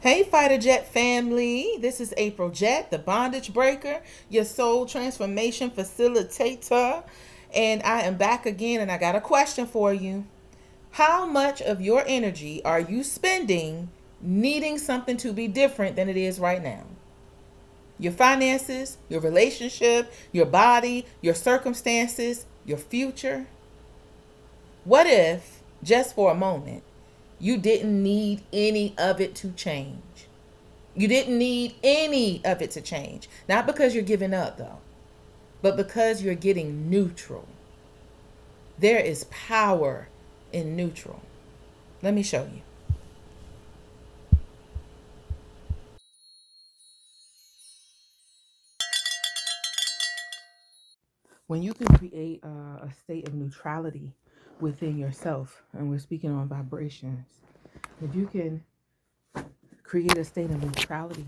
Hey, Fighter Jet family. This is April Jett, the bondage breaker, your soul transformation facilitator. And I am back again, and I got a question for you. How much of your energy are you spending needing something to be different than it is right now? Your finances, your relationship, your body, your circumstances, your future? What if, just for a moment, you didn't need any of it to change? You didn't need any of it to change. Not because you're giving up, though, but because you're getting neutral. There is power in neutral. Let me show you. When you can create a state of neutrality within yourself, and we're speaking on vibrations, if you can create a state of neutrality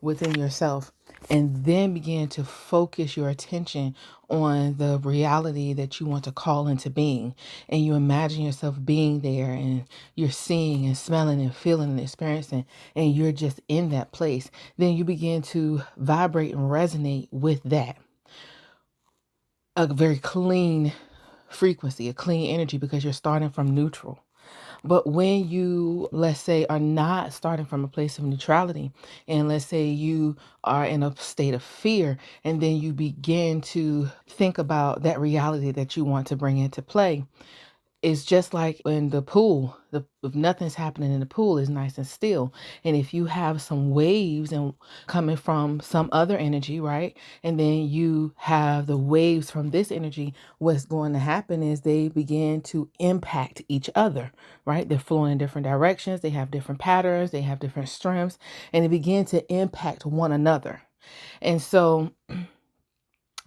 within yourself and then begin to focus your attention on the reality that you want to call into being, and you imagine yourself being there, and you're seeing and smelling and feeling and experiencing, and you're just in that place, then you begin to vibrate and resonate with that, a very clean frequency, a clean energy, because you're starting from neutral. But when you, let's say, are not starting from a place of neutrality, and let's say you are in a state of fear, and then you begin to think about that reality that you want to bring into play, it's just like in the pool. If nothing's happening in the pool, is nice and still. And if you have some waves and coming from some other energy, right? And then you have the waves from this energy, what's going to happen is they begin to impact each other, right? They're flowing in different directions. They have different patterns. They have different strengths, and they begin to impact one another. And so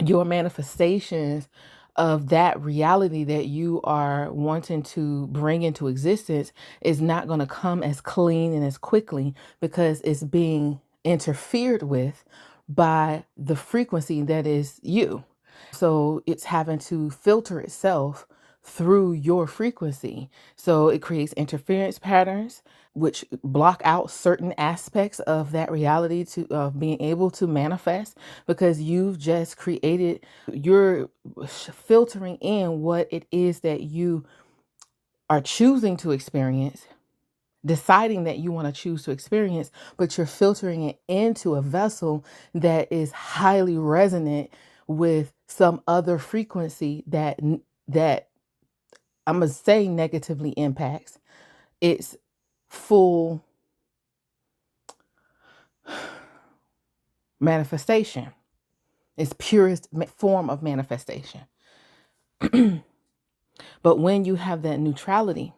your manifestations of that reality that you are wanting to bring into existence is not going to come as clean and as quickly, because it's being interfered with by the frequency that is you. So it's having to filter itself through your frequency. So it creates interference patterns, which block out certain aspects of that reality to being able to manifest, because you've just created, you're filtering in what it is that you are choosing to experience, deciding that you want to choose to experience, but you're filtering it into a vessel that is highly resonant with some other frequency that I'm gonna say negatively impacts its full manifestation, its purest form of manifestation. But when you have that neutrality,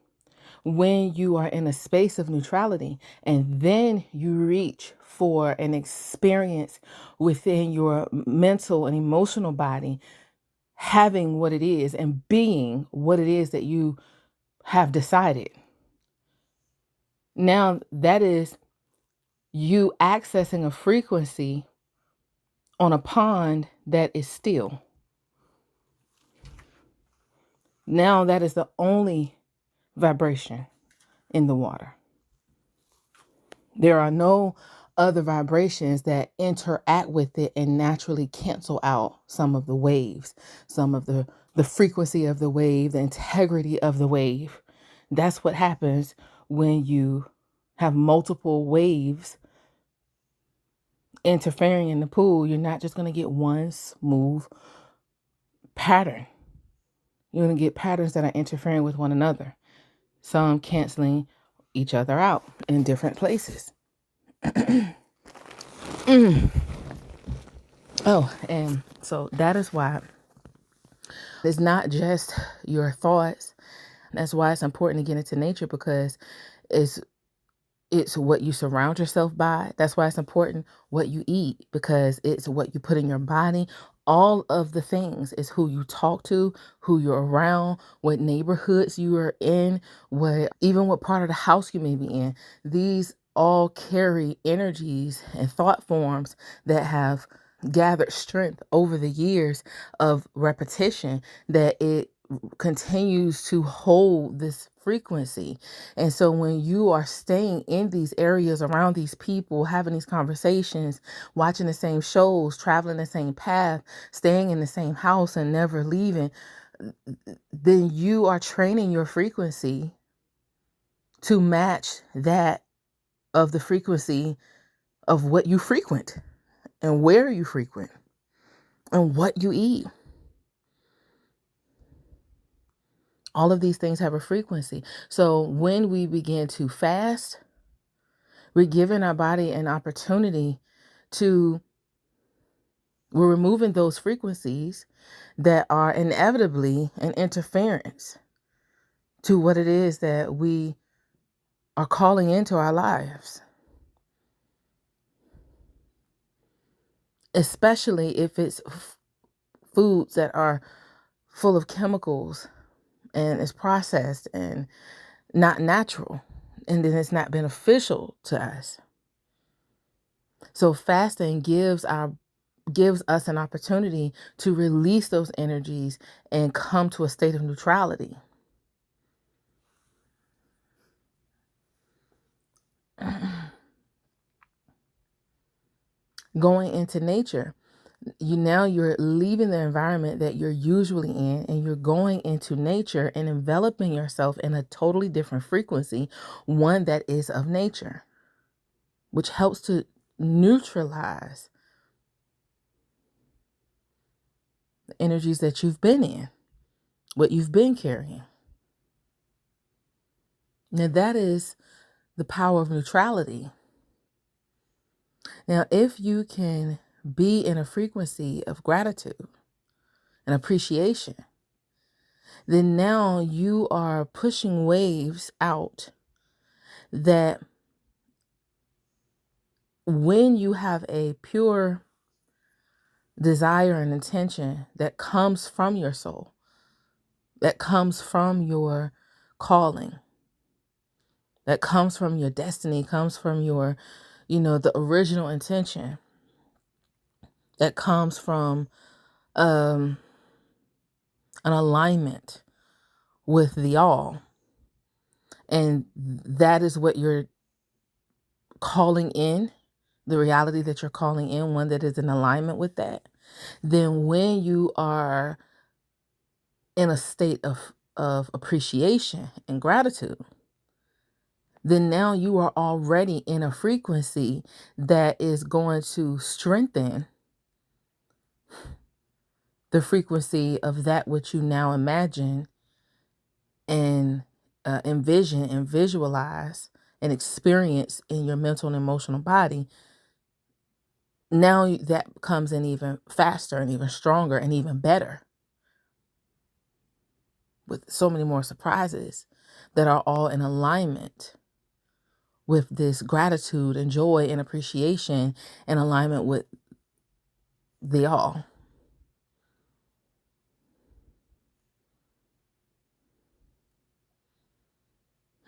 when you are in a space of neutrality, and then you reach for an experience within your mental and emotional body, having what it is and being what it is that you have decided. Now that is you accessing a frequency on a pond that is still. Now that is the only vibration in the water. There are no other vibrations that interact with it and naturally cancel out some of the waves, some of the frequency of the wave, the integrity of the wave. That's what happens when you have multiple waves interfering in the pool. You're not just going to get one smooth pattern. You're going to get patterns that are interfering with one another, some canceling each other out in different places. Oh, and so that is why it's not just your thoughts. That's why it's important to get into nature, because it's it's what you surround yourself by. That's why it's important what you eat, because it's what you put in your body. All of the things is who you talk to, who you're around, what neighborhoods you are in, what part of the house you may be in. These all carry energies and thought forms that have gathered strength over the years of repetition, that it continues to hold this frequency. And so when you are staying in these areas around these people, having these conversations, watching the same shows, traveling the same path, staying in the same house and never leaving, then you are training your frequency to match that of the frequency of what you frequent and where you frequent and what you eat. All of these things have a frequency. So when we begin to fast, we're giving our body an opportunity we're removing those frequencies that are inevitably an interference to what it is that we are calling into our lives. Especially if it's foods that are full of chemicals and is processed and not natural, and then it's not beneficial to us. So fasting gives us an opportunity to release those energies and come to a state of neutrality. Going into nature, you're leaving the environment that you're usually in, and you're going into nature and enveloping yourself in a totally different frequency, one that is of nature, which helps to neutralize the energies that you've been in, what you've been carrying. Now that is the power of neutrality. Now, if you can be in a frequency of gratitude and appreciation, then now you are pushing waves out that when you have a pure desire and intention that comes from your soul, that comes from your calling, that comes from your destiny, comes from your, the original intention, that comes from an alignment with the all. And that is what you're calling in, the reality that you're calling in, one that is in alignment with that. Then when you are in a state of appreciation and gratitude, then now you are already in a frequency that is going to strengthen the frequency of that which you now imagine and envision and visualize and experience in your mental and emotional body. Now that comes in even faster and even stronger and even better, with so many more surprises that are all in alignment with this gratitude and joy and appreciation and alignment with the all.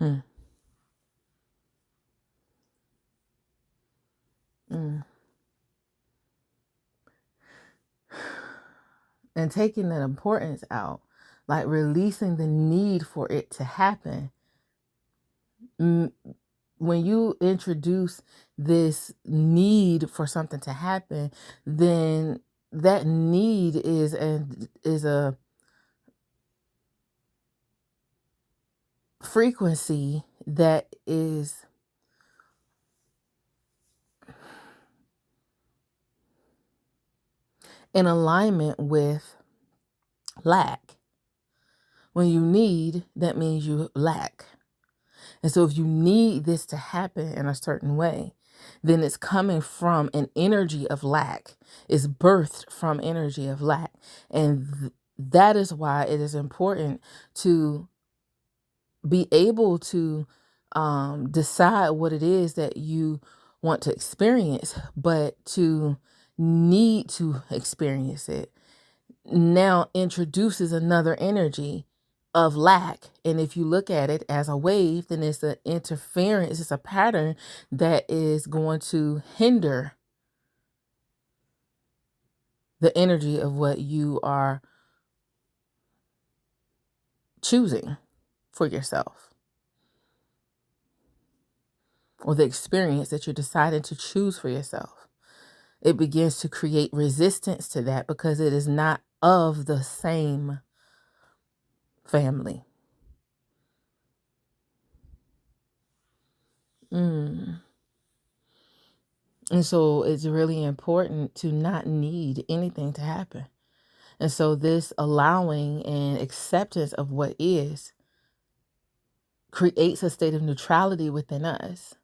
Mm. And taking that importance out, like releasing the need for it to happen. When you introduce this need for something to happen, then that need is a frequency that is in alignment with lack. When you need, that means you lack. And so if you need this to happen in a certain way, then it's coming from an energy of lack. It's birthed from energy of lack. And that is why it is important to be able to decide what it is that you want to experience, but to need to experience it now introduces another energy of lack. And if you look at it as a wave, then it's an interference, it's a pattern that is going to hinder the energy of what you are choosing for yourself. or the experience that you're deciding to choose for yourself, it begins to create resistance to that because it is not of the same family. And so it's really important to not need anything to happen. And so this allowing and acceptance of what is creates a state of neutrality within us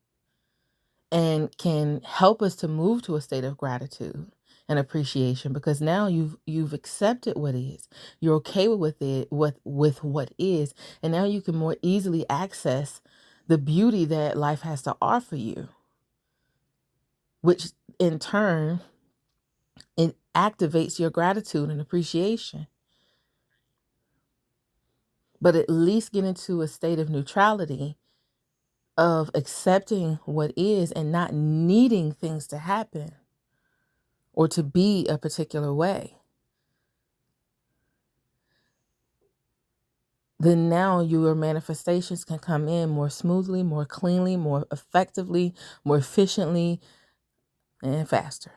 and can help us to move to a state of gratitude and appreciation, because now you've accepted what is. You're okay with it, with what is, and now you can more easily access the beauty that life has to offer you, which in turn it activates your gratitude and appreciation. But at least get into a state of neutrality of accepting what is and not needing things to happen or to be a particular way. Then now your manifestations can come in more smoothly, more cleanly, more effectively, more efficiently, and faster.